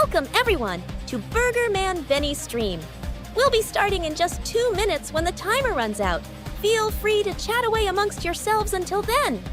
Welcome, everyone, to Burger Man Benny's stream. We'll be starting in just 2 minutes when the timer runs out. Feel free to chat away amongst yourselves until then.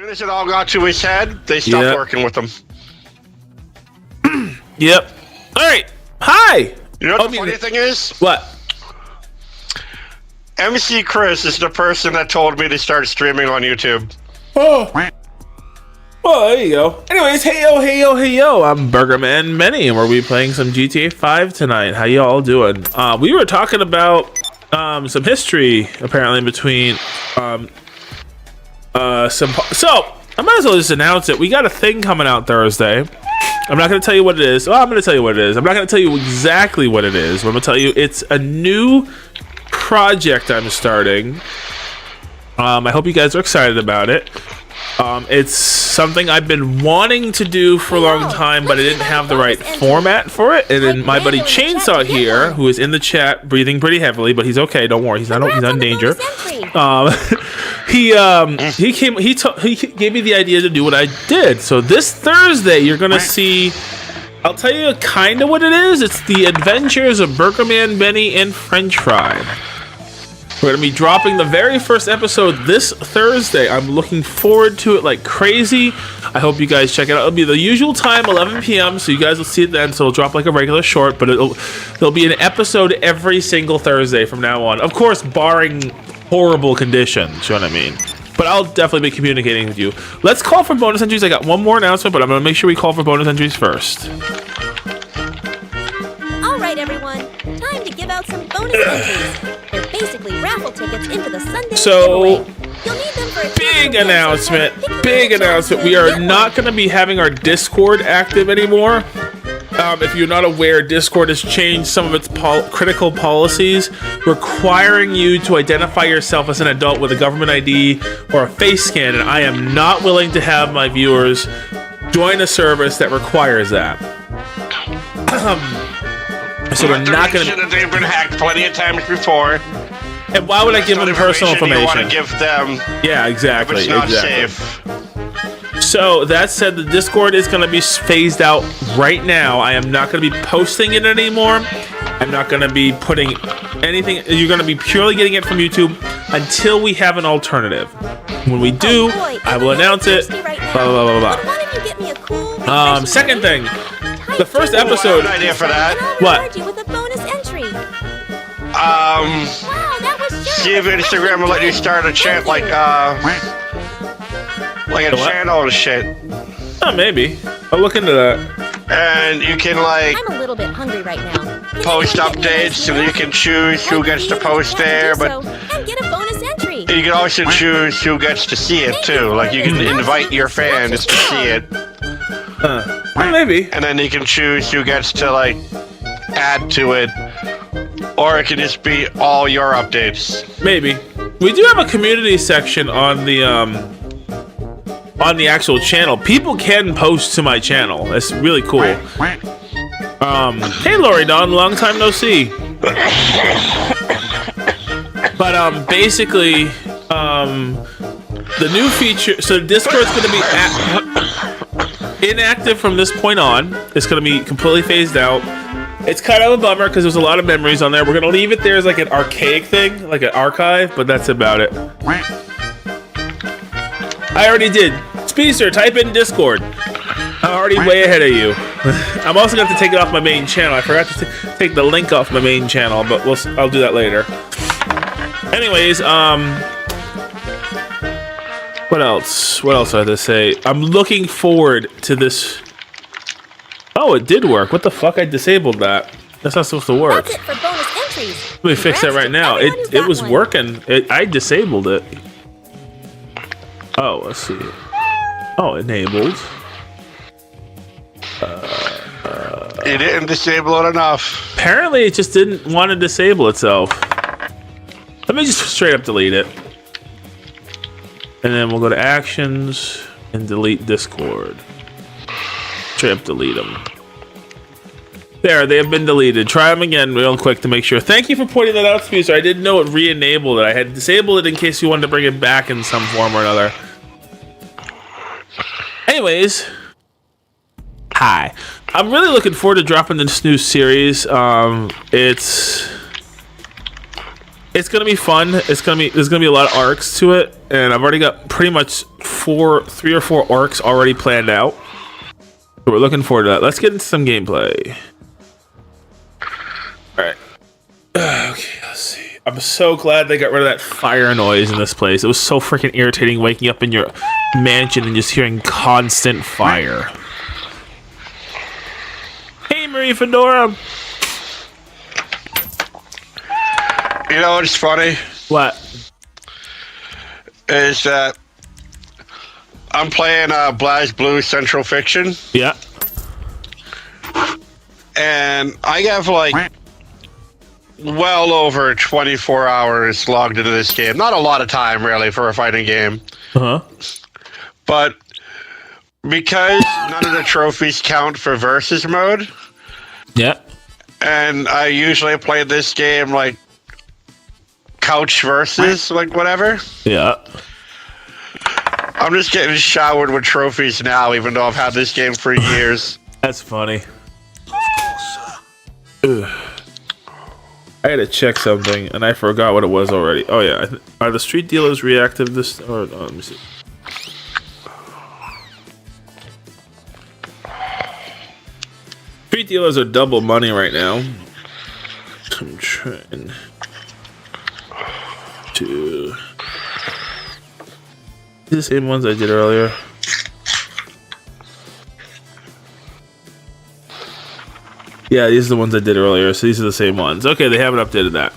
As it all got to his head, they stopped working with him. Yep. All right. Hi. You know what the funny thing is? What? MC Chris is the person that told me to start streaming on YouTube. Oh. Well, there you go. Anyways, hey yo, I'm Burgerman Benny, and we're playing some GTA 5 tonight. How y'all doing? We were talking about some history apparently between so I might as well just announce it. We got a thing coming out Thursday. I'm not going to tell you what it is. Well, I'm going to tell you what it is. I'm not going to tell you exactly what it is. But I'm going to tell you it's a new project I'm starting. I hope you guys are excited about it. It's something I've been wanting to do for a long time, but I didn't have the right format for it. And then my buddy Chainsaw here, who is in the chat, breathing pretty heavily, but he's okay. Don't worry, he's not in danger. He gave me the idea to do what I did. So this Thursday, you're gonna see. I'll tell you kind of what it is. It's the Adventures of Burgerman Benny and French Fry. We're going to be dropping the very first episode this Thursday. I'm looking forward to it like crazy. I hope you guys check it out. It'll be the usual time, 11 p.m., so you guys will see it then. So it'll drop like a regular short, but there'll be an episode every single Thursday from now on. Of course, barring horrible conditions, you know what I mean? But I'll definitely be communicating with you. Let's call for bonus entries. I got one more announcement, but I'm going to make sure we call for bonus entries first. All right, everyone. Time to give out some bonus entries. They're basically raffle tickets into the Sunday giveaway. You'll need them for a big announcement. Big announcement. We are not going to be having our Discord active anymore. If you're not aware, Discord has changed some of its critical policies, requiring you to identify yourself as an adult with a government ID or a face scan, and I am not willing to have my viewers join a service that requires that. So we're not going to. They've been hacked plenty of times before. And why would I give them personal information? You want to give them. Yeah, exactly. If it's not exactly. safe. So that said, the Discord is going to be phased out right now. I am not going to be posting it anymore. I'm not going to be putting anything. You're going to be purely getting it from YouTube. until we have an alternative. When we do, Oh boy, I will I'm announce it. thirsty right now. Blah, blah, blah, blah, Would blah. one of you get me a cool, refreshing Second drink? thing, Type the first two. episode. I have an idea for that. And I'll What? reward you with a bonus entry. Wow, Wow, that was sure see if Instagram will let you start a chant like a The what? channel and shit. Oh, maybe. I'll look into that. And you can like I'm a little bit hungry right now. Can post anyone get me a nice updates and meal? you can choose who Like gets to you, post want to there, do but so, and get a bonus entry. you can also choose who gets to see it too. Like you can invite your fans to see it, Well, maybe. and then you can choose who gets to like add to it, or it can just be all your updates. Maybe. We do have a community section on the actual channel. People can post to my channel. That's really cool. Hey Lori Dawn, long time no see. But basically, the new feature. So Discord's going to be inactive from this point on. It's going to be completely phased out. It's kind of a bummer because there's a lot of memories on there. We're going to leave it there as like an archaic thing, like an archive, but that's about it. I already did. Speedster, type in Discord. I'm already way ahead of you. I'm also going to have to take it off my main channel. I forgot to take the link off my main channel, but I'll do that later. Anyways, what else? What else do I have to say? I'm looking forward to this. Oh, it did work. What the fuck? I disabled that. That's not supposed to work. That's it for bonus entries. Let me fix that right now. It was working. I disabled it. Oh, let's see. Oh, enabled. You didn't disable it enough. Apparently, it just didn't want to disable itself. Let me just straight up delete it. And then we'll go to actions and delete Discord. Straight up delete them. There, they have been deleted. Try them again real quick to make sure. Thank you for pointing that out to me, so I didn't know it re-enabled it. I had disabled it in case you wanted to bring it back in some form or another. Anyways, hi. I'm really looking forward to dropping this new series. It's gonna be fun. There's gonna be a lot of arcs to it, and I've already got pretty much 3 or 4 arcs already planned out. So we're looking forward to that. Let's get into some gameplay. Alright. Okay, let's see. I'm so glad they got rid of that fire noise in this place. It was so freaking irritating waking up in your mansion and just hearing constant fire. Hey, Marie Fedora. You know what's funny? What? Is that I'm playing Blaz Blue Central Fiction, Yeah. and I have like well over 24 hours logged into this game. Not a lot of time, really, for a fighting game. Uh-huh. But because none of the trophies count for versus mode, Yeah. and I usually play this game like couch versus, like whatever, Yeah. I'm just getting showered with trophies now, even though I've had this game for years. That's funny. Ugh. I had to check something, and I forgot what it was already. Oh, yeah. Are the street dealers reactive this... Or, let me see. Street dealers are double money right now. I'm trying to... The same ones I did earlier. Yeah, these are the ones I did earlier, so these are the same ones. Okay, they haven't updated that.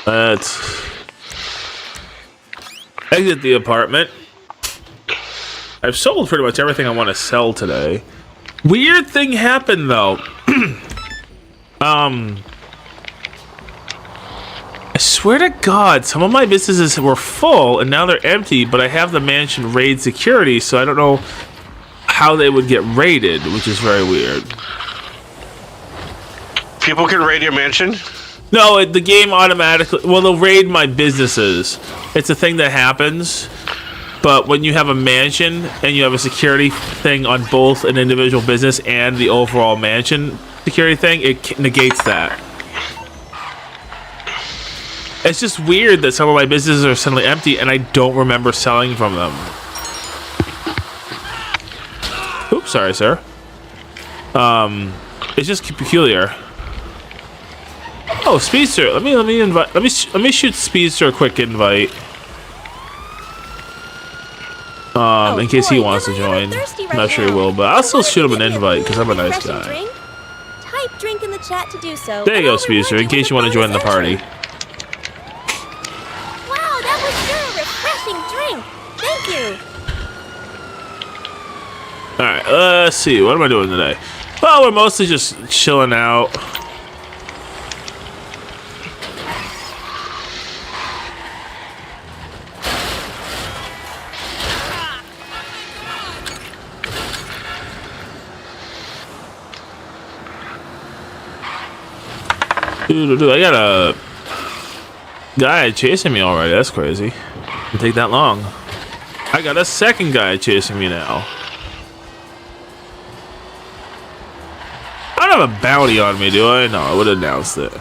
Let's exit the apartment. I've sold pretty much everything I want to sell today. Weird thing happened though. I swear to God, some of my businesses were full and now they're empty, but I have the mansion raid security, so I don't know how they would get raided, which is very weird. People can raid your mansion? No, the game automatically... Well, they'll raid my businesses. It's a thing that happens. But when you have a mansion and you have a security thing on both an individual business and the overall mansion security thing, it negates that. It's just weird that some of my businesses are suddenly empty and I don't remember selling from them. Oops, sorry, sir. It's just peculiar. Oh, Speedster. Let me invite. Let me shoot Speedster a quick invite. In case he wants to join. I'm not sure he will, but I'll still shoot him an invite because I'm a nice guy. Type drink in the chat to do so. There you go, Speedster, in case you want to join the party. Wow, that was sure a refreshing drink. Thank you. Alright, let's see. What am I doing today? Well, we're mostly just chilling out. I got a guy chasing me already. That's crazy. Didn't take that long. I got a second guy chasing me now. I don't have a bounty on me, do I? No, I would have announced it.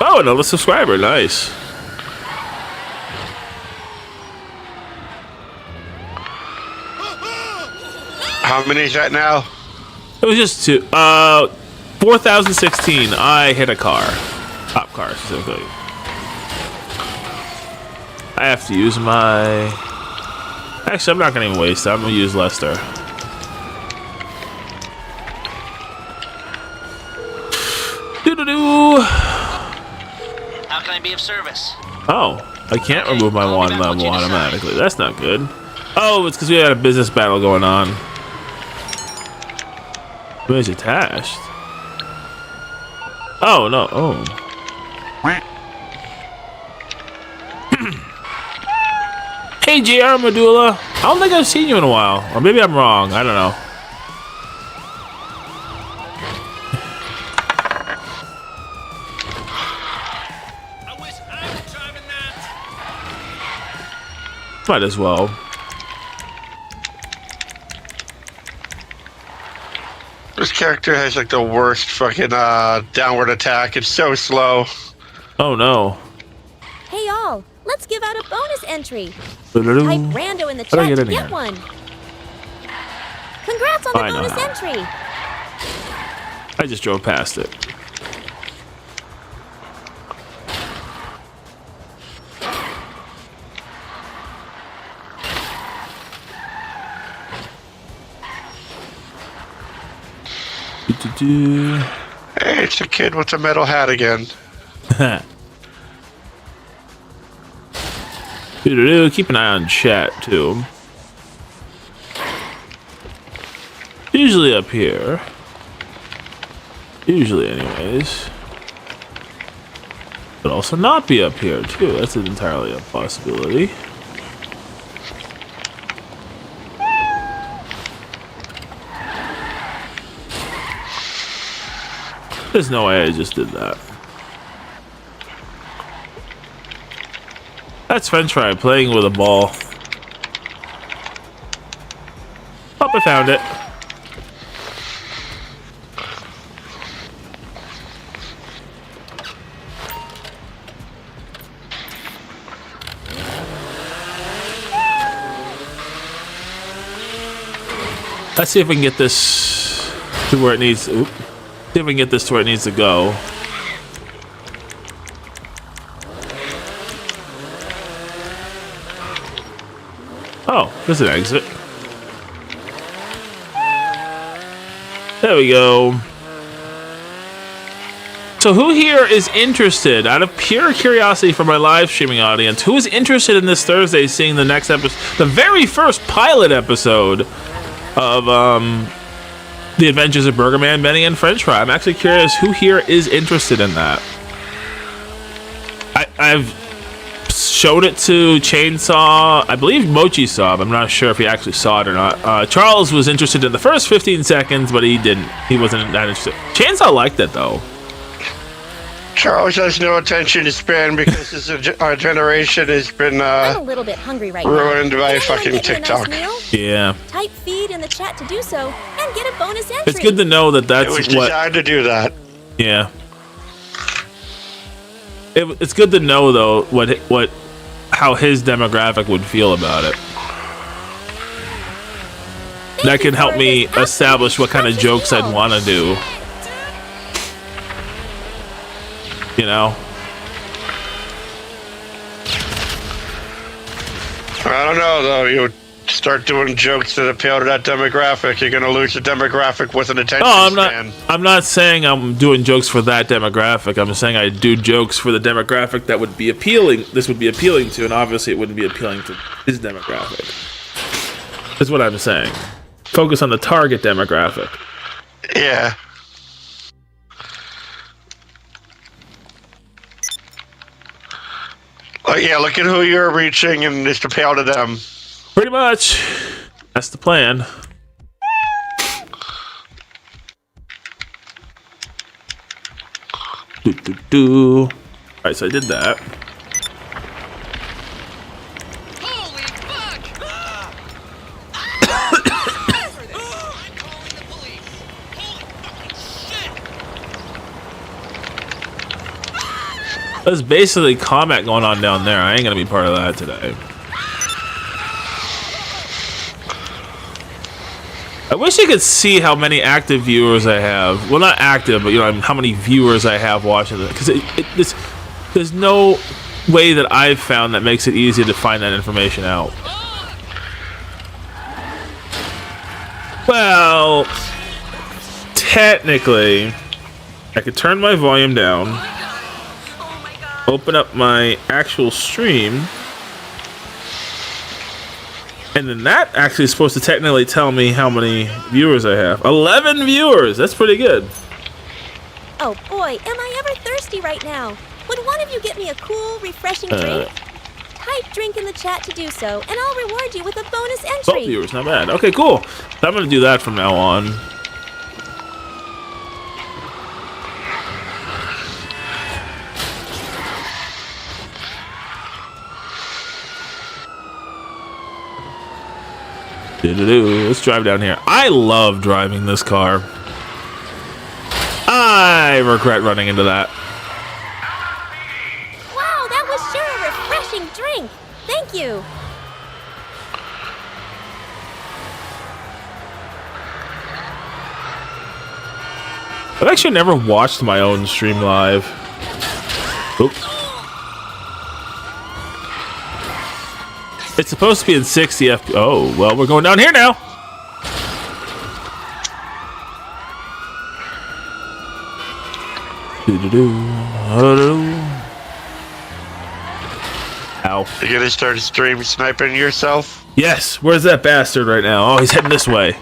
Oh, another subscriber. Nice. How many is that now? It was just 2. 4016. I hit a car. Top car, specifically. I have to use my... Actually, I'm not going to even waste it. I'm going to use Lester. Doo-doo-doo. How can I be of service? Oh, I can't remove my wand level automatically. That's not good. Oh, it's because we had a business battle going on. Where's attached? Oh, no. Oh. Hey, JR Medulla. I don't think I've seen you in a while. Or maybe I'm wrong. I don't know. I wish I was driving that. Might as well. This character has like the worst fucking downward attack. It's so slow. Oh, no. Hey all, let's give out a bonus entry. Type Doo-doo-doo. Rando in the How do I chat get to in get here? one. Congrats on the I know bonus how. entry. I just drove past it. Do-do-do. Hey, it's a kid with a metal hat again. Doo-doo-doo. Keep an eye on chat, too. Usually up here. Usually, anyways. But also not be up here, too. That's entirely a possibility. There's no way I just did that. That's French fry playing with a ball. Oh, I found it. Let's see if we can get this to where it needs. Oop. See if we can get this to where it needs to go. Oh, there's an exit. There we go. So who here is interested, out of pure curiosity for my live streaming audience, who is interested in this Thursday seeing the next episode, the very first pilot episode of The Adventures of Burger Man, Benny, and French Fry? I'm actually curious who here is interested in that. I've showed it to Chainsaw. I believe Mochi saw it. I'm not sure if he actually saw it or not. Charles was interested in the first 15 seconds, but he didn't. He wasn't that interested. Chainsaw liked it, though. Charles has no attention span because our generation has been I'm a little bit hungry right now. ruined by Can anyone fucking get me a nice TikTok. meal? Yeah. Type feed in the chat to do so and get a bonus entry. It's good to know that It that's was what. designed to do that. Yeah. It's good to know though how his demographic would feel about it. That can help me establish what kind of jokes I'd want to do. You know? I don't know though. You start doing jokes that appeal to that demographic, you're gonna lose the demographic with an attention span. I'm not saying I'm doing jokes for that demographic. I'm saying I do jokes for the demographic that would be appealing. This would be appealing to, and obviously it wouldn't be appealing to his demographic. That's what I'm saying. Focus on the target demographic. Yeah. Yeah, look at who you're reaching and just appeal to them. Pretty much. That's the plan. Alright, so I did that. Holy fuck! I'm calling the police. Holy fucking shit! There's basically combat going on down there. I ain't gonna be part of that today. I wish I could see how many active viewers I have. Well, not active, but you know, how many viewers I have watching it. Because there's no way that I've found that makes it easy to find that information out. Well, technically, I could turn my volume down, open up my actual stream, and then that actually is supposed to technically tell me how many viewers I have. 11 viewers! That's pretty good. Oh boy, am I ever thirsty right now. Would one of you get me a cool, refreshing drink? Type drink in the chat to do so, and I'll reward you with a bonus 12 entry. viewers, not bad. Okay, cool. So I'm going to do that from now on. Let's drive down here. I love driving this car. I regret running into that. Wow, that was sure a refreshing drink. Thank you. I've actually never watched my own stream live. Oop. It's supposed to be in 60 FPS. Oh, well, we're going down here now. Ow. You're gonna start stream sniping yourself? Yes, where's that bastard right now? Oh, he's heading this way.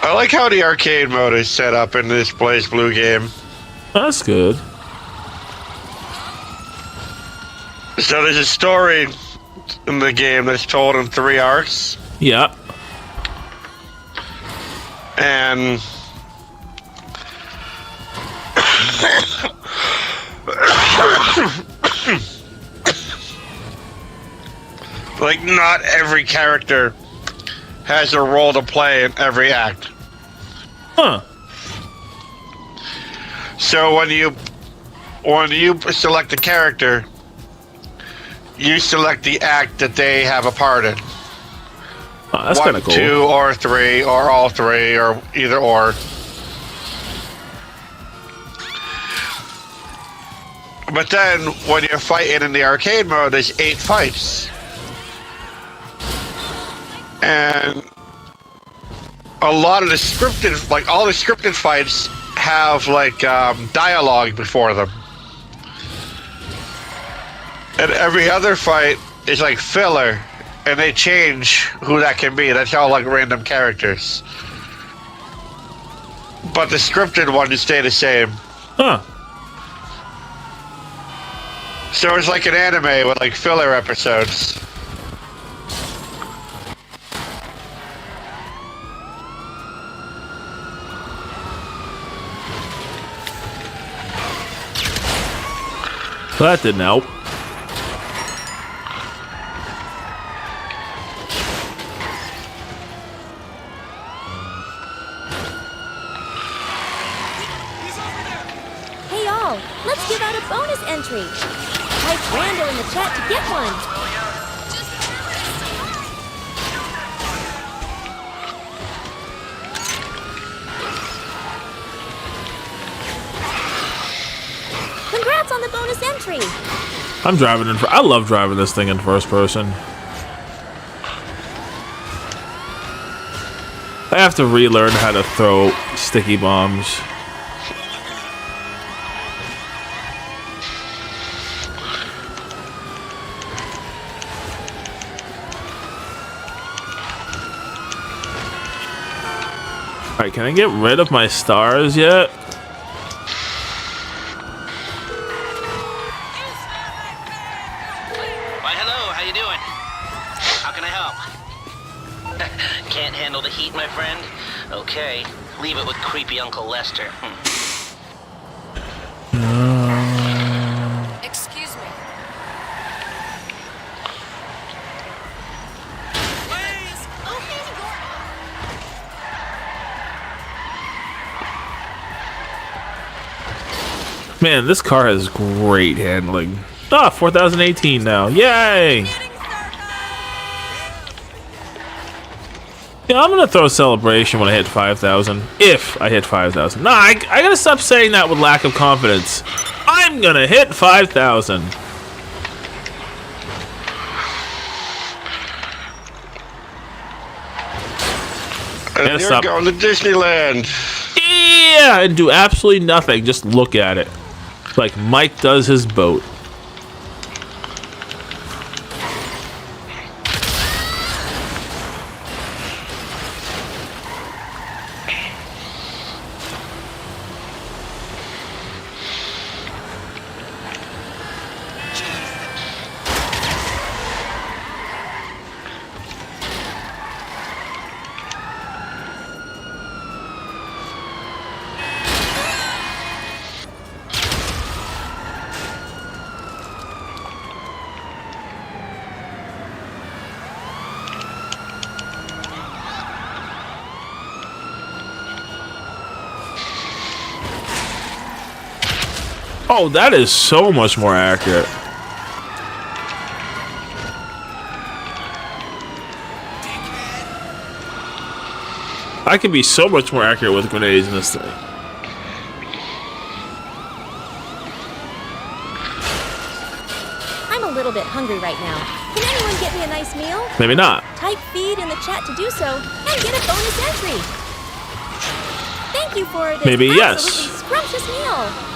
I like how the arcade mode is set up in this Blaze Blue game. That's good. So there's a story in the game that's told in 3 arcs, Yeah. and like not every character has a role to play in every act. Huh. So when you select a character, you select the act that they have a part in. Oh, that's kind of cool. 1, 2, or 3, or all 3, or either or. But then, when you're fighting in the arcade mode, there's 8 fights. And a lot of the scripted, like all the scripted fights have like dialogue before them. And every other fight is like filler, and they change who that can be. That's all like random characters. But the scripted ones stay the same. Huh. So it's like an anime with like filler episodes. That didn't help. He's over there. Hey all, let's give out a bonus entry. Type Rando in the chat to get one. Congrats on the bonus entry. I'm driving in. I love driving this thing in first person. I have to relearn how to throw sticky bombs. Alright, can I get rid of my stars yet? Why, hello, how you doing? How can I help? Can't handle the heat, my friend? Okay, leave it with creepy Uncle Lester. Excuse me. Please. Man, this car has great handling. Ah, 4018 now. Yay! Yeah, I'm gonna throw a celebration when I hit 5,000. If I hit 5,000. Nah, I gotta stop saying that with lack of confidence. I'm gonna hit 5,000. And Gotta you're stop. going to Disneyland. Yeah, and do absolutely nothing. Just look at it. Like Mike does his boat. Oh, that is so much more accurate. I can be so much more accurate with grenades in this thing. I'm a little bit hungry right now. Can anyone get me a nice meal? Maybe not. Type feed in the chat to do so and get a bonus entry. Thank you for this Maybe yes. absolutely scrumptious meal.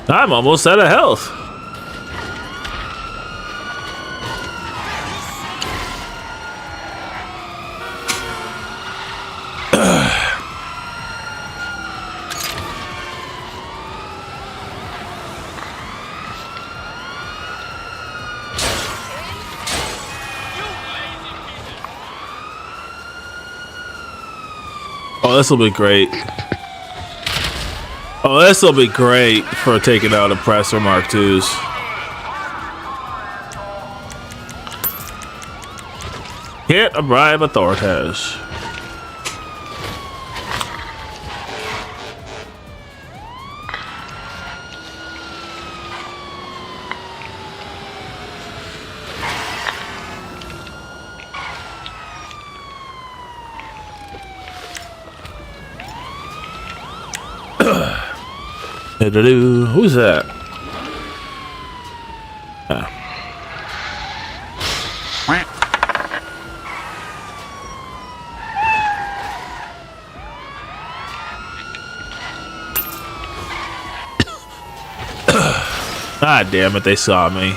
I'm almost out of health. Oh, this will be great. Oh, this will be great for taking out Oppressor Mark IIs. Hit a bribe authoritas. Who's that? Oh. Ah, damn it, they saw me.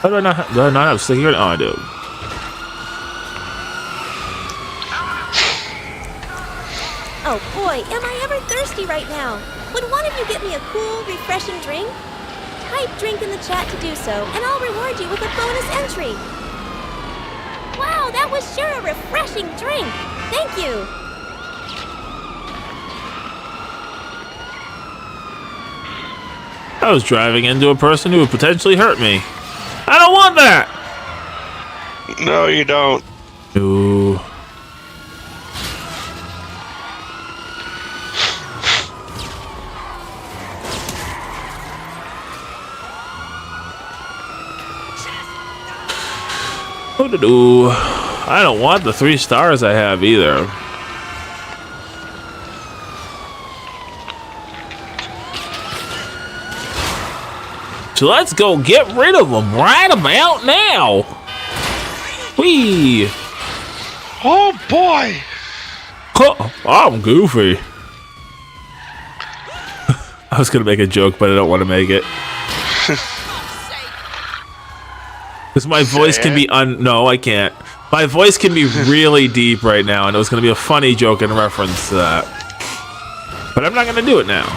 How do I not have security? Oh, I do. Oh boy, am I ever thirsty right now. Would one of you get me a cool, refreshing drink? Type drink in the chat to do so, and I'll reward you with a bonus entry. Wow, that was sure a refreshing drink. Thank you. I was driving into a person who would potentially hurt me. I don't want that! No, you don't. Ooh. Ooh. I don't want the 3 stars I have either. So let's go get rid of them right about now. Whee! Oh boy! Huh, I'm goofy. I was gonna make a joke, but I don't want to make it. Because my voice can be no, I can't. My voice can be really deep right now, and it was gonna be a funny joke in reference to that. But I'm not gonna do it now.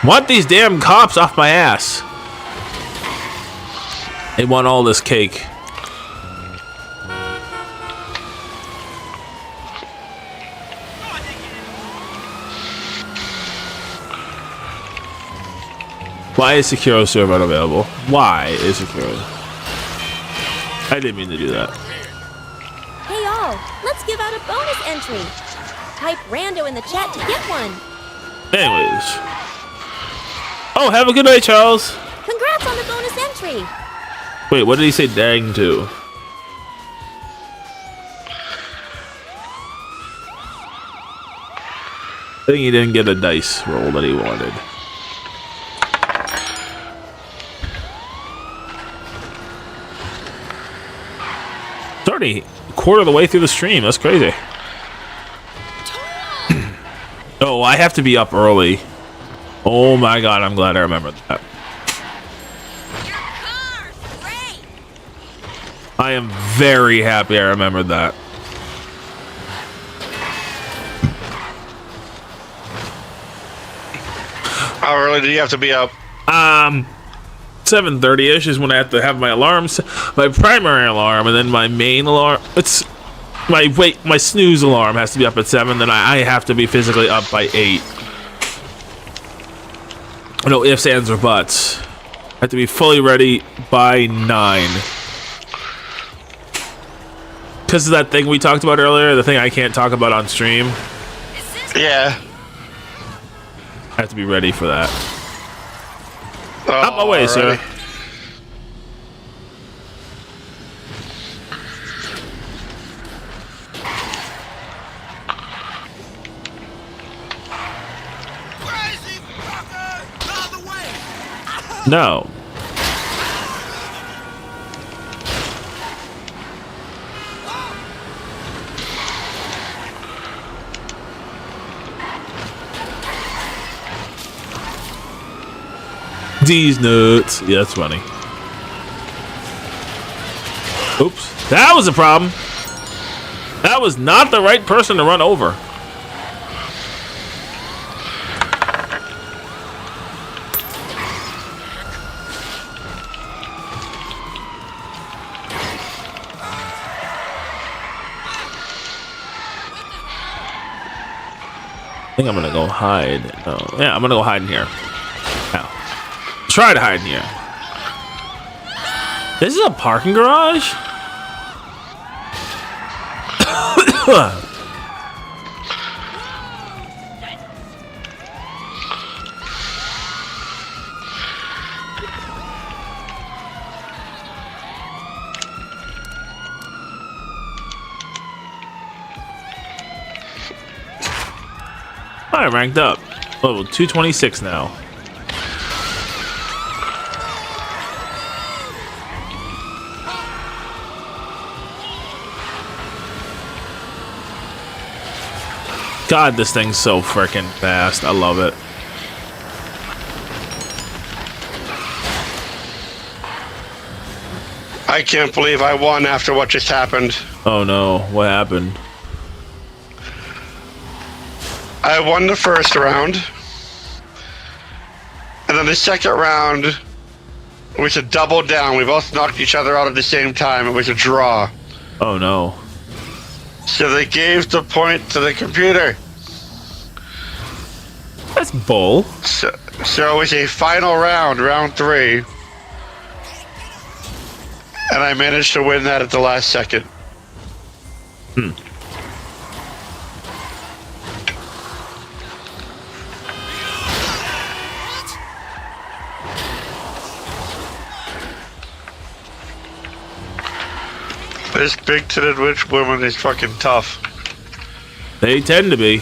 Want these damn cops off my ass. They want all this cake. Why is Secure Serve unavailable? Why is Secure? I didn't mean to do that. Hey all, let's give out a bonus entry. Type rando in the chat to get one. Anyways. Oh, have a good night, Charles. Congrats on the bonus entry. Wait, what did he say dang to? I think he didn't get a dice roll that he wanted. It's already a quarter of the way through the stream. That's crazy. Oh, I have to be up early. Oh my god, I'm glad I remembered that. Your car's great. I am very happy I remembered that. How early do you have to be up? 7:30ish is when I have to have my alarms, my primary alarm, and then my main alarm. It's my snooze alarm has to be up at 7. Then I have to be physically up by 8. No ifs, ands, or buts. I have to be fully ready by 9. Because of that thing we talked about earlier, the thing I can't talk about on stream. Yeah. I have to be ready for that. Oh, Out my way, sir. Crazy fucker! Out of the way! No. These nuts. Yeah, that's funny. Oops. That was a problem. That was not the right person to run over. I think I'm gonna go hide. No. Yeah, I'm gonna go hide in here. Now. Try to hide in here. This is a parking garage? I ranked up. Level 226 now. God, this thing's so freaking fast. I love it. I can't believe I won after what just happened. Oh no, what happened? I won the first round. And then the second round was a double down. We both knocked each other out at the same time. It was a draw. Oh no. So they gave the point to the computer. That's bull. So it was a final round, round 3. And I managed to win that at the last second. This big-titted witch woman is fucking tough. They tend to be.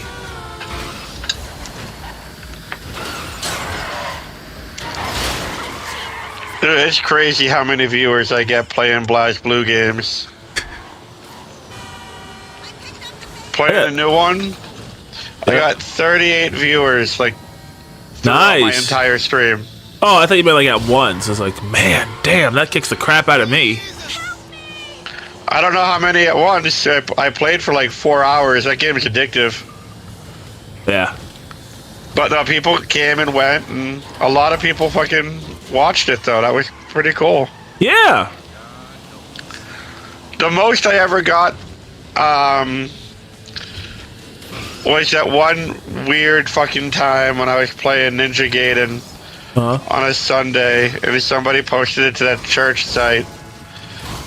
Dude, it's crazy how many viewers I get playing Blaz Blue games. Playing a new one, I got 38 viewers, like, throughout my Nice. entire stream. Oh, I thought you meant like at once. I was like, man, damn, that kicks the crap out of me. I don't know how many at once. I played for like 4 hours. That game is addictive. Yeah. But no, people came and went, and a lot of people fucking watched it, though. That was pretty cool. Yeah. The most I ever got was that one weird fucking time when I was playing Ninja Gaiden on a Sunday, and somebody posted it to that church site,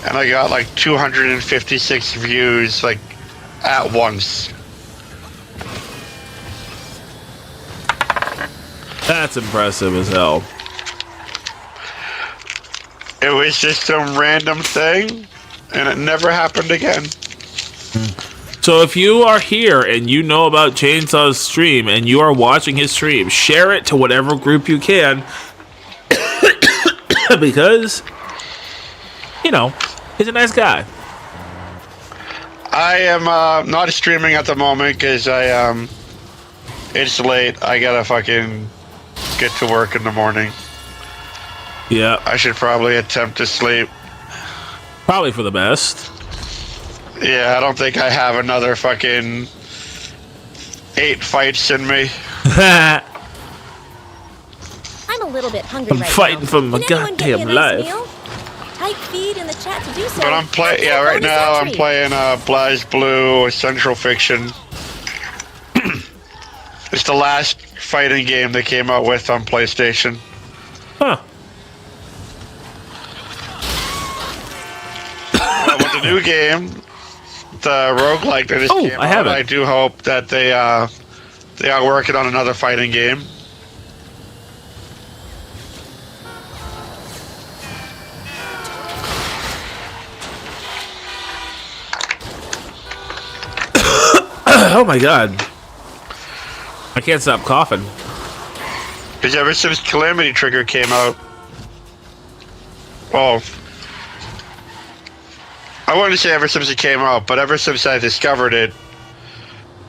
and I got like 256 views, like, at once. That's impressive as hell. It was just some random thing, and it never happened again. So if you are here and you know about Chainsaw's stream and you are watching his stream, share it to whatever group you can. Because, you know, he's a nice guy. I am not streaming at the moment because it's late. I gotta fucking get to work in the morning. Yeah. I should probably attempt to sleep. Probably for the best. Yeah, I don't think I have another fucking 8 fights in me. I'm a little bit hungry I'm right fighting now. for my Can anyone get me a goddamn nice life. meal? Type feed in the chat to do so. But I'm playing. Yeah, right now I'm playing Blaz Blue Central Fiction. It's the last fighting game they came out with on PlayStation. Huh. With the new game, the roguelike that just came I have out, it. I do hope that they are working on another fighting game. Oh my god. I can't stop coughing. Because ever since Calamity Trigger came out, well, I wouldn't say ever since it came out, but ever since I discovered it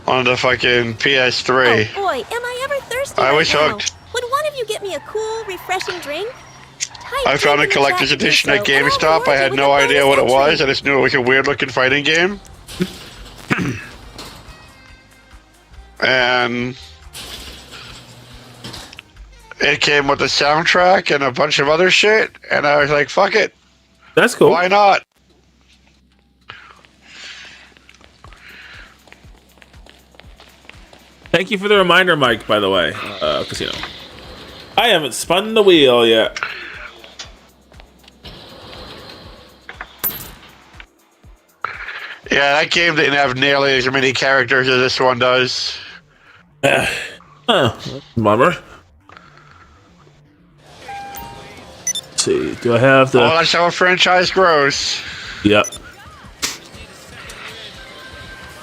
on the fucking PS3, Oh boy, am I ever thirsty I right was now. hooked. Would one of you get me a cool, refreshing drink? Type I found a drink in the collector's chat to do edition so, at and I'll GameStop. reward I you had with no a idea bonus what it entry. was. I just knew it was a weird looking fighting game. And it came with a soundtrack and a bunch of other shit. And I was like, fuck it. That's cool. Why not? Thank you for the reminder, Mike, by the way. Casino. I haven't spun the wheel yet. Yeah, that game didn't have nearly as many characters as this one does. Bummer. Let's see. Do I have the... Oh, that's how a franchise grows. Yep.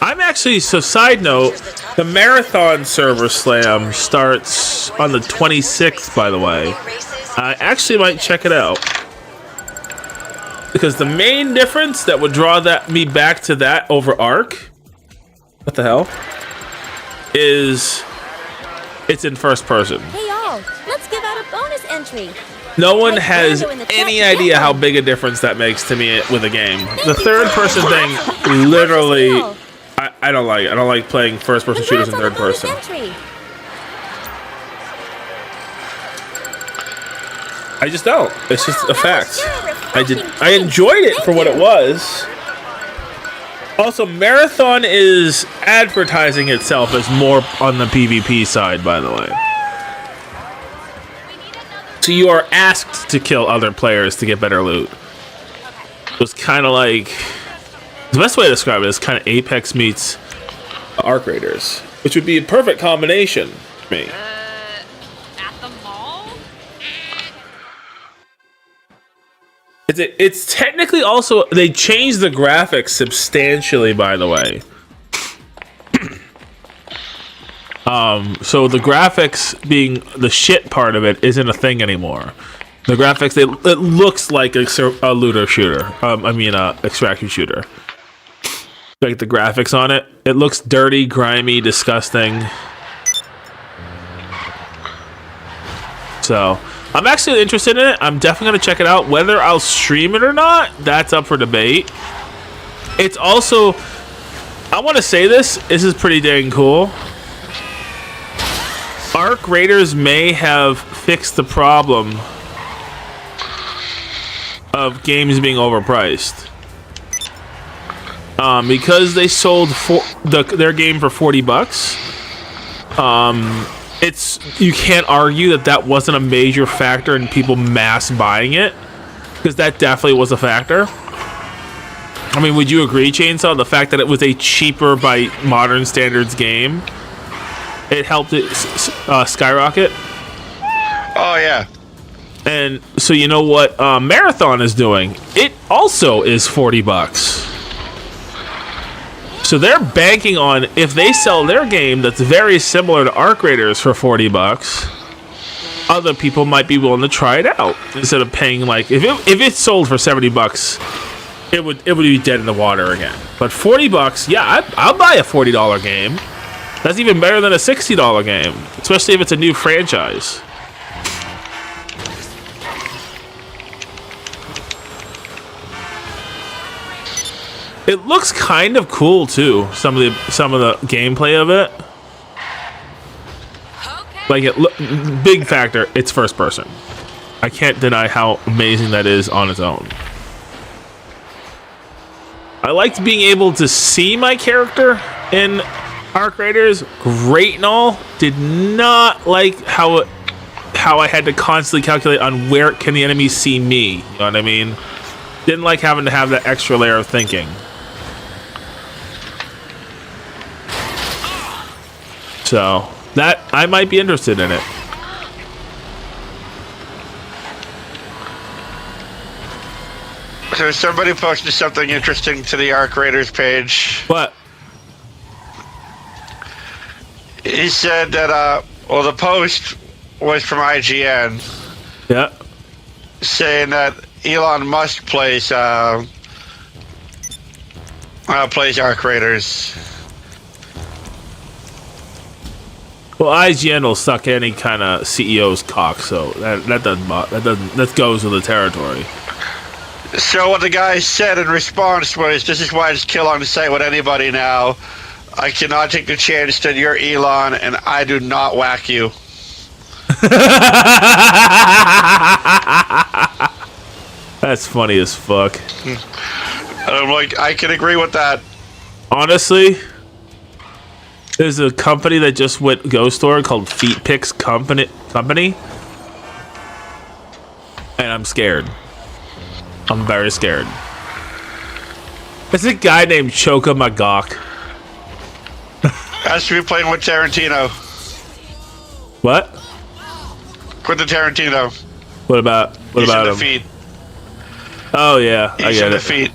I'm actually, so side note, the Marathon Server Slam starts on the 26th, by the way. I actually might check it out. Because the main difference that would draw me back to that over Ark, what the hell, is it's in first person. Hey y'all, let's give out a bonus entry. No one Type has Brando in the chat any to get idea how one. big a difference that makes to me with a game. The you third for person that. thing, Absolutely. literally, Deal. I don't like it. I don't like playing first person shooters in Congrats on third the bonus person. entry. I just don't. It's just Wow, a that fact. was sure a I did. refreshing I drink. enjoyed it Thank for what it you. was. Also, Marathon is advertising itself as more on the PvP side, by the way. So you are asked to kill other players to get better loot. It was kind of like, the best way to describe it is kind of Apex meets Arc Raiders, which would be a perfect combination for me. At the mall? It's technically also, they changed the graphics substantially, by the way. So the graphics being the shit part of it isn't a thing anymore. The graphics, it looks like a looter shooter. Extraction shooter. Like the graphics on it, it looks dirty, grimy, disgusting. So I'm actually interested in it. I'm definitely gonna check it out. Whether I'll stream it or not, that's up for debate. It's also, I want to say this is pretty dang cool. Arc Raiders may have fixed the problem of games being overpriced. Because they sold their game for $40. You can't argue that wasn't a major factor in people mass buying it, because that definitely was a factor. I mean, would you agree, Chainsaw? The fact that it was a cheaper by modern standards game, it helped it skyrocket. Oh yeah. And so you know what Marathon is doing? It also is $40. So they're banking on, if they sell their game that's very similar to Arc Raiders for $40, other people might be willing to try it out instead of paying, like, if it sold for $70, it would be dead in the water again. But $40, yeah, I'll buy a $40 game. That's even better than a $60 game, especially if it's a new franchise. It looks kind of cool too. Some of the gameplay of it, Okay. big factor. It's first person. I can't deny how amazing that is on its own. I liked being able to see my character in Arc Raiders. Great and all. Did not like how I had to constantly calculate on where can the enemy see me. You know what I mean? Didn't like having to have that extra layer of thinking. So that I might be interested in it. So somebody posted something interesting to the Arc Raiders page. What? He said that, the post was from IGN Yeah. saying that Elon Musk plays Arc Raiders. Well, IGN will suck any kind of CEO's cock, so that goes with the territory. So what the guy said in response was, "This is why I just kill on the site with anybody now. I cannot take the chance that you're Elon and I do not whack you." That's funny as fuck. And I'm like, I can agree with that. Honestly, there's a company that just went ghost store called Feet Picks Company, and I'm scared. I'm very scared. There's a guy named Choka Magok. Has to be playing with Tarantino. What? Quentin Tarantino. What about He's in him? defeat. Oh yeah, I He's get in it. defeat.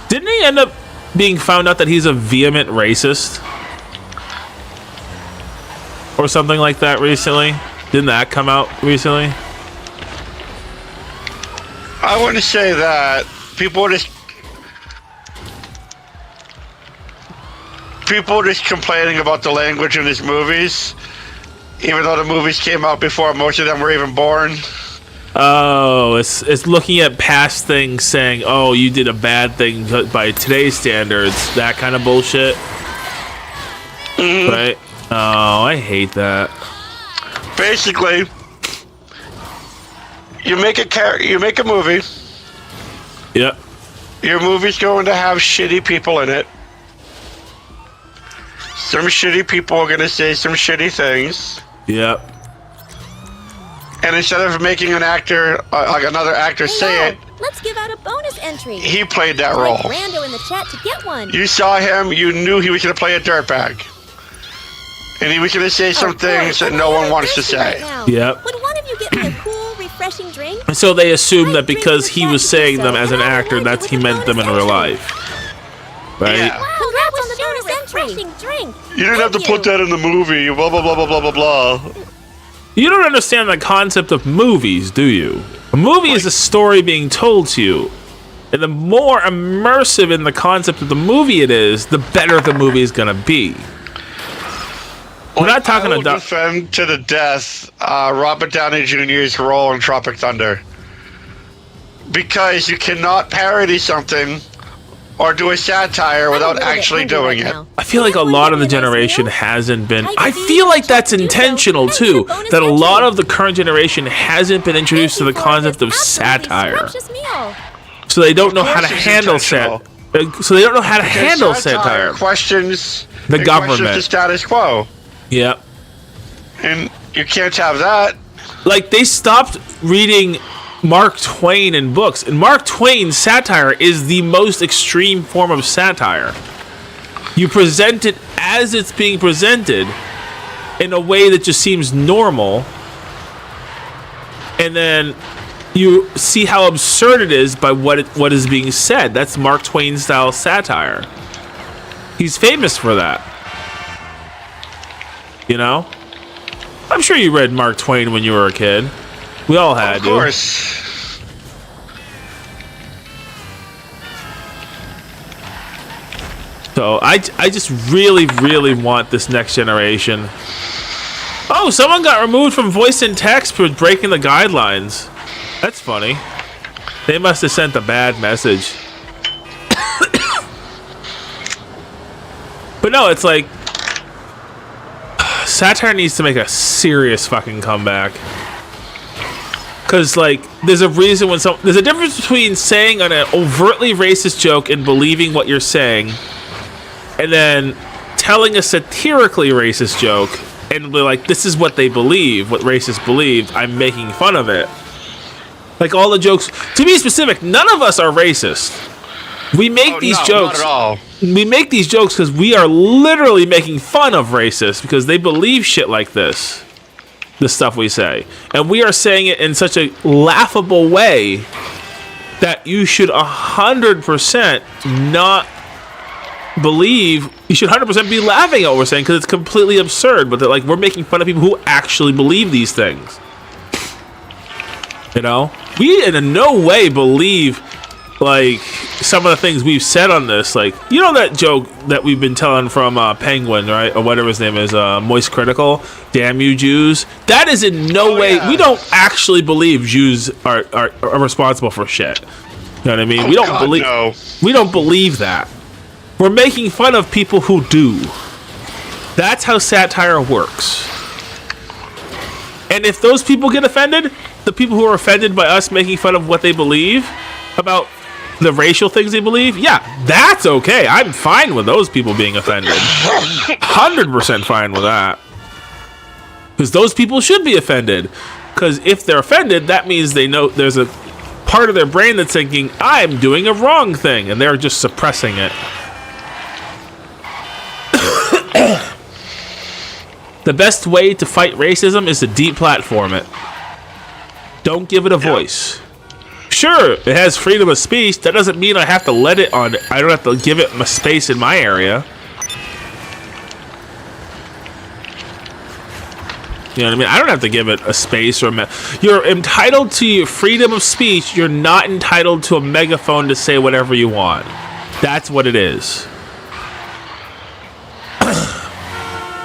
Didn't he end up being found out that he's a vehement racist? Or something like that recently? Didn't that come out recently? I want to say that people are just complaining about the language in his movies. even though the movies came out before most of them were even born. Oh, it's looking at past things, saying, "Oh, you did a bad thing by today's standards." That kind of bullshit, right? Oh, I hate that. Basically, you make a movie. Yep. Your movie's going to have shitty people in it. Some shitty people are going to say some shitty things. Yep. And instead of making an actor, like another actor, say it, Let's give out a bonus entry. he played that Like role. Rando in the chat to get one. You saw him, you knew he was going to play a dirtbag. And he was going to say some boy, things that am no I one ever wants to thirsty say. right now? Yep. Would one of you get me a cool, refreshing drink? So they assume that Type drink because in he the was chat saying to them do as so, an and I'll actor, reward that's you he with a meant them in bonus real entry. life, right? Yeah. Congrats on the bonus refreshing drink. You didn't have to put that in the movie, blah, blah, blah, blah, blah, blah, blah. You don't understand the concept of movies, do you? A movie is a story being told to you. And the more immersive in the concept of the movie it is, the better the movie is going to be. We're not talking I will about... defend to the death Robert Downey Jr.'s role in Tropic Thunder. Because you cannot parody something or do a satire without actually doing it. I feel like a lot of the generation hasn't been... I feel like that's intentional, too. That a lot of the current generation hasn't been introduced to the concept of satire. So they don't know how to handle satire. So they don't know how to handle satire. Questions The government. questions the status quo. Yep. And you can't have that. Like, they stopped reading Mark Twain in books. And Mark Twain's satire is the most extreme form of satire. You present it as it's being presented in a way that just seems normal. And then you see how absurd it is by what is being said. That's Mark Twain style satire. He's famous for that. You know? I'm sure you read Mark Twain when you were a kid. We all had to. Of course. So I just really, really want this next generation. Oh, someone got removed from voice and text for breaking the guidelines. That's funny. They must have sent a bad message. But no, it's like satire needs to make a serious fucking comeback. Cause like there's a reason when there's a difference between saying an overtly racist joke and believing what you're saying, and then telling a satirically racist joke and be like, this is what they believe, what racists believe, I'm making fun of it. Like all the jokes, to be specific, none of us are racist. We make these jokes. Not at all. We make these jokes because we are literally making fun of racists because they believe shit like this. The stuff we say. And we are saying it in such a laughable way that you should 100% not believe. You should 100% be laughing at what we're saying because it's completely absurd. But like we're making fun of people who actually believe these things. You know? We in no way believe like some of the things we've said on this, like you know that joke that we've been telling from Penguin, right, or whatever his name is, Moist Critical, damn you Jews. That is in no way. Yeah. We don't actually believe Jews are responsible for shit. You know what I mean? We don't God, believe. no. We don't believe that. We're making fun of people who do. That's how satire works. And if those people get offended, the people who are offended by us making fun of what they believe about the racial things they believe, yeah, that's okay. I'm fine with those people being offended. 100% fine with that. Because those people should be offended. Because if they're offended, that means they know there's a part of their brain that's thinking, I'm doing a wrong thing, and they're just suppressing it. The best way to fight racism is to deplatform it. Don't give it a voice. Sure, it has freedom of speech. That doesn't mean I have to let it on. I don't have to give it my space in my area. You know what I mean? I don't have to give it a space or you're entitled to your freedom of speech. You're not entitled to a megaphone to say whatever you want. That's what it is.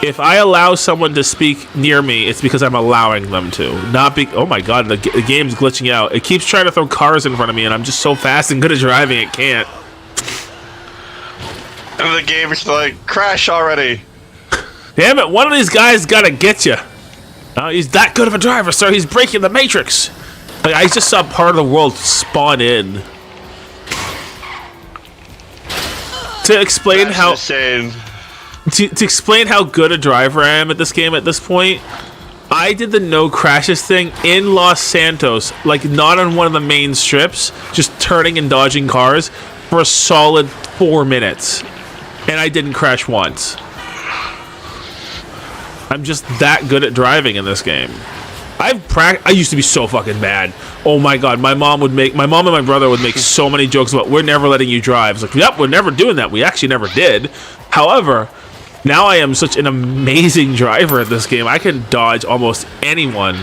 If I allow someone to speak near me, it's because I'm allowing them to. Not be. Oh my god, the game's glitching out. It keeps trying to throw cars in front of me, and I'm just so fast and good at driving, it can't. And the game is like, crash already. Damn it! One of these guys gotta get you. He's that good of a driver, sir. He's breaking the matrix. Like, I just saw part of the world spawn in. To explain That's how insane. to explain how good a driver I am at this game at this point, I did the no crashes thing in Los Santos, like not on one of the main strips, just turning and dodging cars for a solid 4 minutes, and I didn't crash once. I'm just that good at driving in this game. I used to be so fucking bad. Oh my god, my mom and my brother would make so many jokes about, we're never letting you drive. It's like, yep, we're never doing that. We actually never did. However, now I am such an amazing driver at this game. I can dodge almost anyone.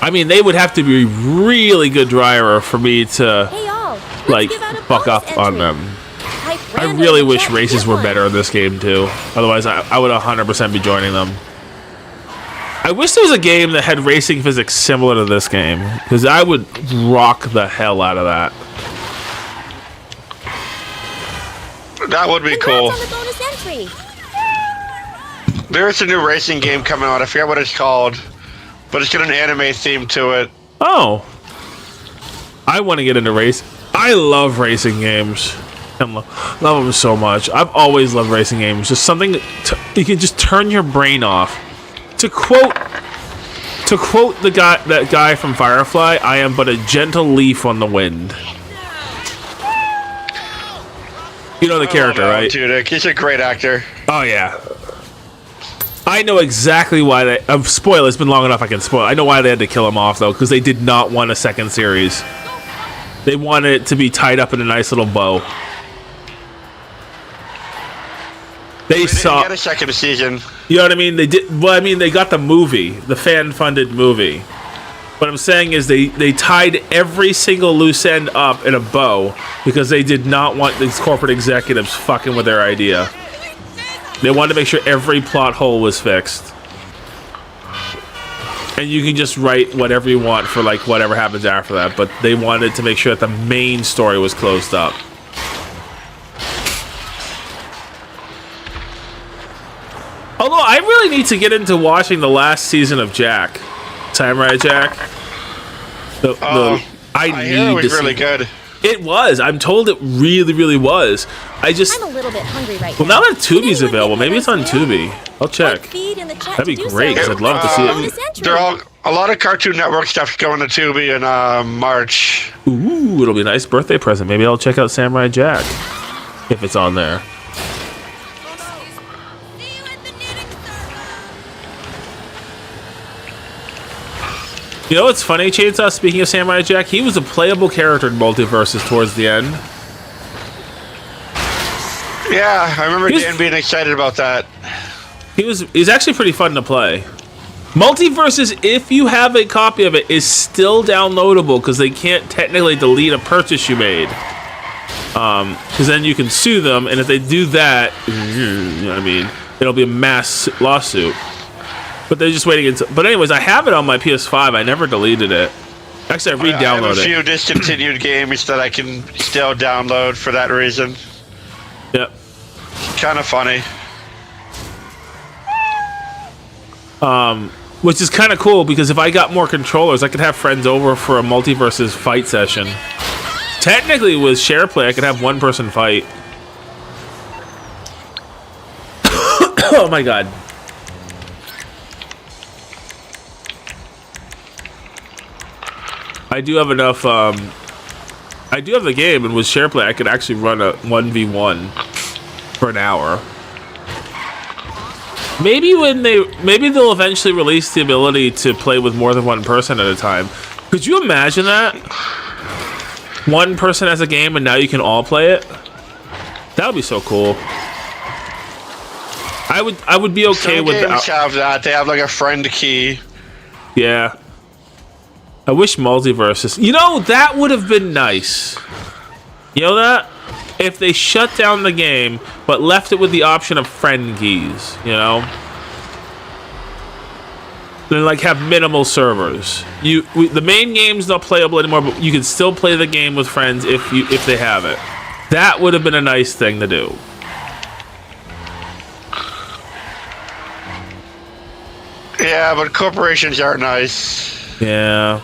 I mean, they would have to be a really good driver for me to Hey all, like let's give out a fuck bonus up on entry. them. Type I random really in the wish chat to races get were one. better in this game too. Otherwise, I would 100% be joining them. I wish there was a game that had racing physics similar to this game, because I would rock the hell out of that. That would be Congrats cool. on the bonus entry. There's a new racing game coming out. I forget what it's called, but it's got an anime theme to it. Oh, I want to get into race. I love racing games. I love them so much. I've always loved racing games. Just something you can just turn your brain off. To quote that guy from Firefly, I am but a gentle leaf on the wind. You know the character, right? Dude, he's a great actor. Oh yeah. I know exactly why they. Spoil. It's been long enough. I can spoil. I know why they had to kill him off though, because they did not want a second series. They wanted it to be tied up in a nice little bow. They Didn't saw. get a second season. You know what I mean? They did. Well, I mean, they got the movie, the fan-funded movie. What I'm saying is they tied every single loose end up in a bow because they did not want these corporate executives fucking with their idea. They wanted to make sure every plot hole was fixed. And you can just write whatever you want for like whatever happens after that, but they wanted to make sure that the main story was closed up. Although I really need to get into watching the last season of Jack, Samurai Jack. I hear it was really good. It was. I'm told it really, really was. I'm a little bit hungry right Well, now. now that Tubi's Can anyone available, get me maybe a it's on nice meal? Tubi. I'll check. Type feed in the chat That'd be to do great, 'cause so. I'd love to see it. Bonus entry. They're all a lot of Cartoon Network stuff's going to Tubi in March. Ooh, it'll be a nice birthday present. Maybe I'll check out Samurai Jack if it's on there. You know what's funny, Chainsaw? Speaking of Samurai Jack, he was a playable character in Multiverses towards the end. Yeah, I remember He's- Dan being excited about that. He's actually pretty fun to play. Multiverses, if you have a copy of it, is still downloadable because they can't technically delete a purchase you made. Because then you can sue them, and if they do that, you know what I mean, it'll be a mass lawsuit. But they're just waiting until. But anyways, I have it on my PS5. I never deleted it. Actually, I I have re-downloaded a it. few discontinued games that I can still download for that reason. Yep. Kind of funny. Which is kind of cool because if I got more controllers, I could have friends over for a Multiverses fight session. Technically, with SharePlay, I could have one person fight. Oh my god. I do have enough, I do have the game, and with SharePlay, I could actually run a 1v1 for an hour. Maybe maybe they'll eventually release the ability to play with more than one person at a time. Could you imagine that? One person has a game, and now you can all play it? That would be so cool. I would be okay Some with games that. have that. They have like a friend key. Yeah. I wish Multiverses. You know, that would have been nice. You know that? if they shut down the game but left it with the option of friend keys, you know, then like have minimal servers. The main game's not playable anymore, but you can still play the game with friends if they have it. That would have been a nice thing to do. Yeah, but corporations aren't nice. Yeah.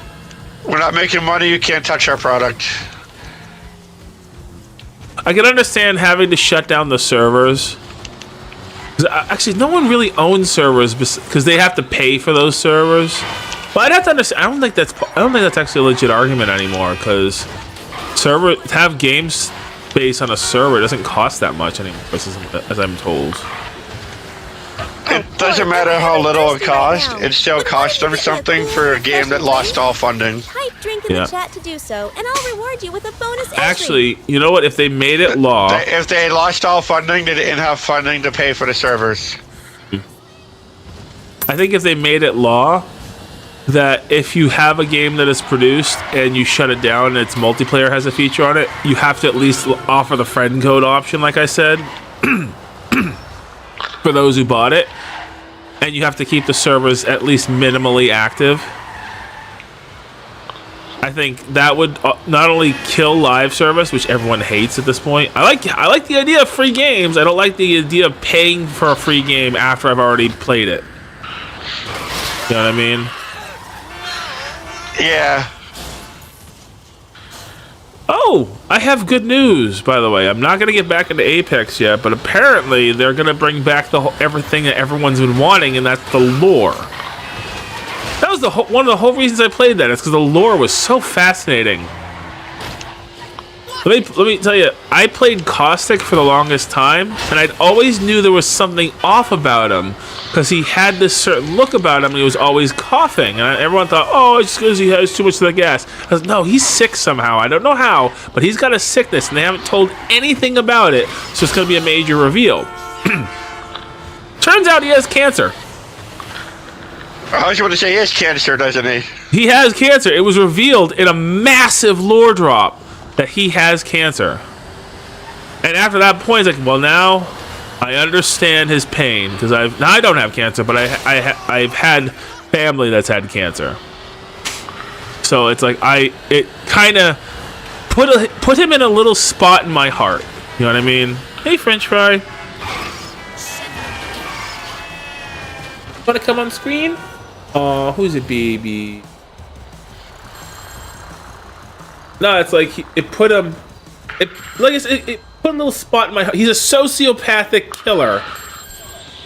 We're not making money, you can't touch our product. I can understand having to shut down the servers. Actually, no one really owns servers because they have to pay for those servers. But I'd have to understand. I don't think that's actually a legit argument anymore, because have games based on a server doesn't cost that much anymore, as I'm told. It doesn't matter how little it costs, it still costs them something for a game that lost all funding. Type drink in the chat to do so, and I'll reward you with a bonus entry. Actually, you know what? If they made it law... If they lost all funding, they didn't have funding to pay for the servers. I think if they made it law that if you have a game that is produced and you shut it down and its multiplayer has a feature on it, you have to at least offer the friend code option, like I said, for those who bought it. And you have to keep the servers at least minimally active. I think that would not only kill live service, which everyone hates at this point. I like the idea of free games. I don't like the idea of paying for a free game after I've already played it. You know what I mean? Yeah. Oh, I have good news, by the way. I'm not going to get back into Apex yet, but apparently they're going to bring back everything that everyone's been wanting, and that's the lore. That was one of the whole reasons I played that. It's because the lore was so fascinating. Let me tell you, I played Caustic for the longest time, and I always knew there was something off about him, because he had this certain look about him, and he was always coughing, and everyone thought, oh, it's because he has too much of the gas. I was, no, he's sick somehow. I don't know how, but he's got a sickness, and they haven't told anything about it, so it's going to be a major reveal. Turns out he has cancer. I was going to say he has cancer, doesn't he? He has cancer. It was revealed in a massive lore drop that he has cancer. And after that point, it's like, well, now I understand his pain, because I don't have cancer, but I've had family that's had cancer. So it's like it kind of put him in a little spot in my heart. You know what I mean? Hey, French fry. Want to come on screen? Oh, who's a baby? No, it's like it put him. It put a little spot in my heart. He's a sociopathic killer.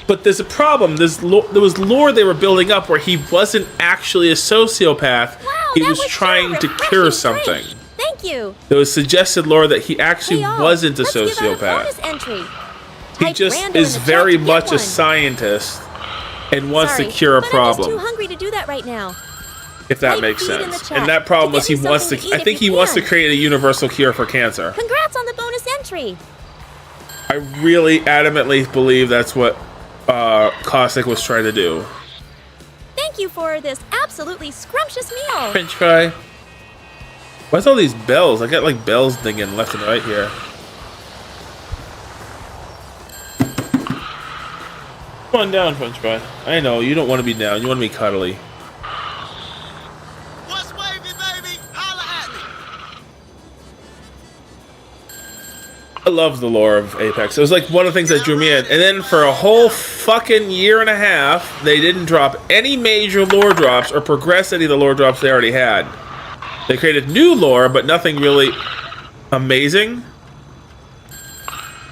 But there's a problem. There was lore they were building up where he wasn't actually a sociopath. Wow, he was trying to cure something. Thank you. There was suggested lore that he actually wasn't a let's give out sociopath. bonus entry. He Type just Brando is in the very chat to get much a one. scientist and wants Sorry, to cure a but problem. I'm just too hungry to do that right now. If that Type makes feed in the sense. chat And that problem to was get he me wants to. something to I eat think if he you wants to can. create a universal cure for cancer. Congrats on the bonus entry. I really adamantly believe that's what Caustic was trying to do. Thank you for this absolutely scrumptious meal. French fry. What's all these bells? I got like bells dinging left and right here. Come on down, French fry. I know you don't want to be down. You want to be cuddly. What's wavy, baby? Holla at me. I love the lore of Apex. It was like one of the things that drew me in. And then for a whole fucking year and a half, they didn't drop any major lore drops or progress any of the lore drops they already had. They created new lore, but nothing really amazing.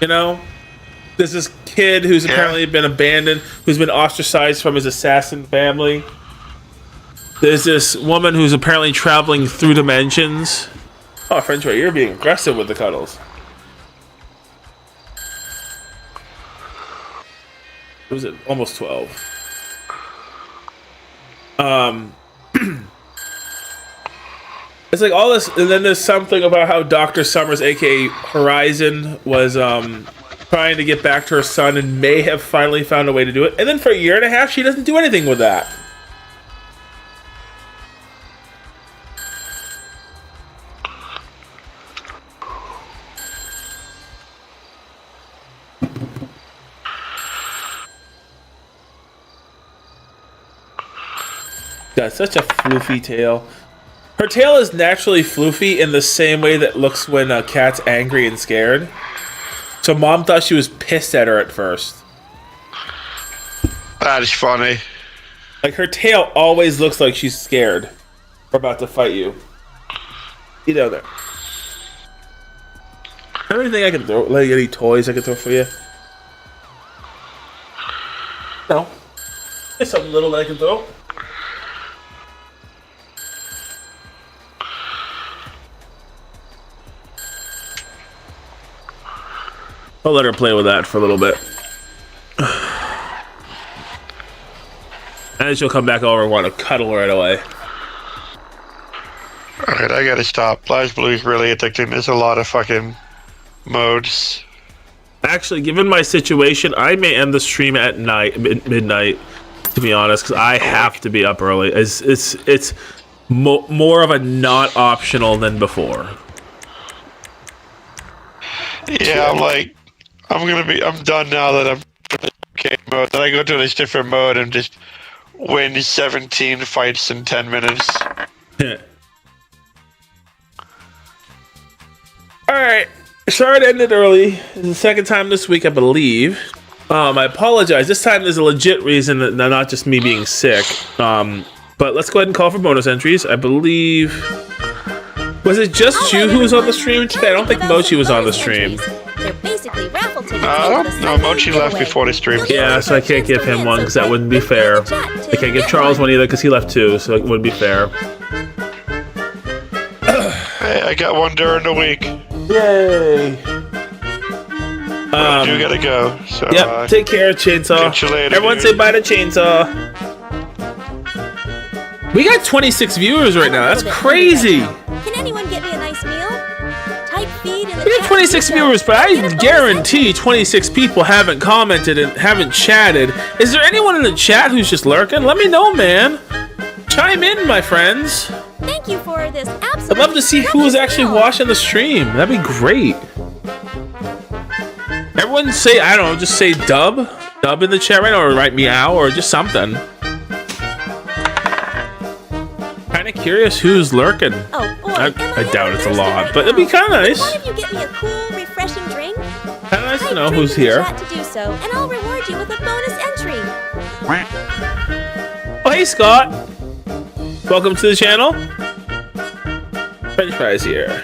You know? There's this kid who's apparently been abandoned, who's been ostracized from his assassin family. There's this woman who's apparently traveling through dimensions. Oh, French fry, you're being aggressive with the cuddles. What was it? Almost 12. It's like all this, and then there's something about how Dr. Summers, aka Horizon, was trying to get back to her son and may have finally found a way to do it. And then for a year and a half, she doesn't do anything with that. Got such a floofy tail. Her tail is naturally floofy in the same way that looks when a cat's angry and scared. So Mom thought she was pissed at her at first. That is funny. Like, her tail always looks like she's scared or about to fight you. You know that. Anything I can throw? Like, any toys I can throw for you? No. There's something little that I can throw. I'll let her play with that for a little bit. And then she'll come back over and want to cuddle right away. Alright, I gotta stop. BlazBlue is really addicting. There's a lot of fucking modes. Actually, given my situation, I may end the stream at midnight, to be honest, because I have to be up early. It's more of a not optional than before. Yeah, I'm done now that I'm in okay mode. Then I go to this different mode and just win 17 fights in 10 minutes. Alright, sorry to end it early. It's the second time this week, I believe. I apologize. This time there's a legit reason, that not just me being sick. But let's go ahead and call for bonus entries. I believe... Was it just you who was on the stream today? I don't think Mochi was on the stream. They're basically raffle tickets. No, Mochi left before the stream. Yeah, so I can't give him one because that wouldn't be fair. I can't give Charles one either because he left too, so it wouldn't be fair. Hey, I got one during the week. Yay! I do gotta go. So, Yep, take care, Chainsaw. catch you later, Everyone dude. say bye to Chainsaw. We got 26 viewers right now. That's crazy. Can anyone get me a nice meal? Type feed in the We chat have 26 to do so, viewers, but and I get a bonus guarantee entry. 26 people haven't commented and haven't chatted. Is there anyone in the chat who's just lurking? Let me know, man. Chime in, my friends. Thank you for this absolute. I'd love to see who is actually watching the stream. That'd be great. Everyone say, I don't know, just say dub. Dub in the chat right now, or write meow, or just something. Kind of curious who's lurking. Oh boy, I doubt it's a thirsty lot, right but it'd be now. kind of Would nice. one of you get me a cool, refreshing drink? Kind of nice to Type know drink who's in the here. chat to do so, and I'll reward you with a bonus entry. Oh, hey, Scott. Welcome to the channel. French fries here.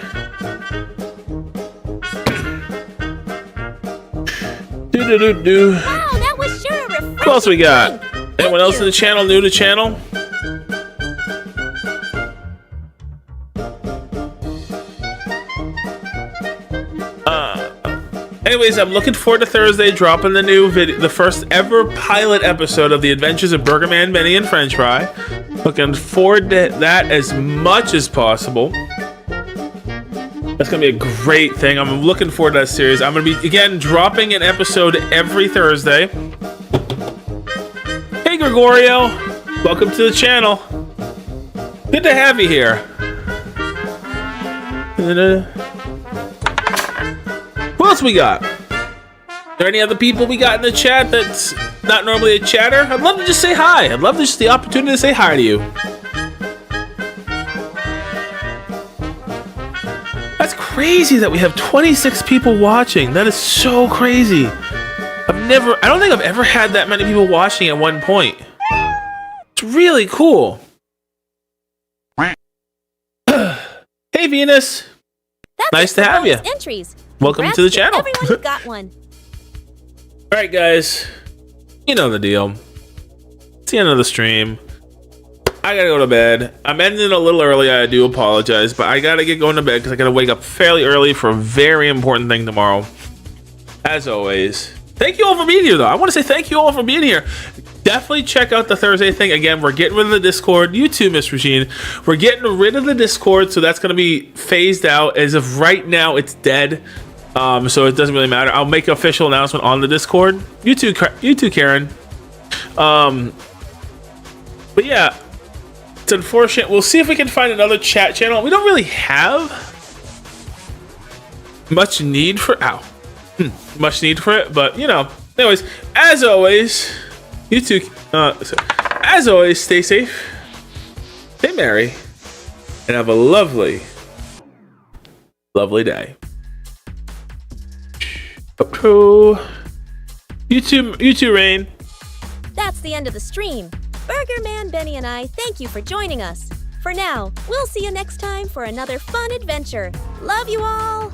Do. Wow, that was sure a refreshing. Who else we got? drink. Anyone else in the channel new to channel? Anyways, I'm looking forward to Thursday dropping the new video, the first ever pilot episode of the Adventures of Burger Man, Benny, and French Fry. Looking forward to that as much as possible. That's gonna be a great thing. I'm looking forward to that series. I'm gonna be again dropping an episode every Thursday. Hey Gregorio, welcome to the channel. Good to have you here. Who else we got? Are there any other people we got in the chat that's not normally a chatter? I'd love to just say hi. I'd love just the opportunity to say hi to you. That's crazy that we have 26 people watching. That is so crazy. I don't think I've ever had that many people watching at one point. It's really cool. Hey Venus. That's Nice it to for have bonus you. Entries. Welcome Congrats to the channel. Everyone who got one. All right, guys. You know the deal. It's the end of the stream. I gotta go to bed. I'm ending a little early. I do apologize, but I gotta get going to bed because I gotta wake up fairly early for a very important thing tomorrow. As always, thank you all for being here, though. I want to say thank you all for being here. Definitely check out the Thursday thing. Again, we're getting rid of the Discord. You too, Miss Regine. We're getting rid of the Discord, so that's gonna be phased out. As of right now, it's dead. So it doesn't really matter. I'll make an official announcement on the Discord. You too, Karen. But yeah, it's unfortunate. We'll see if we can find another chat channel. We don't really have much need for much need for it, but you know. Anyways, as always, you too. As always, stay safe, stay merry, and have a lovely, lovely day. Oh, you too, Rain. That's the end of the stream. Burger Man, Benny, and I thank you for joining us. For now, we'll see you next time for another fun adventure. Love you all!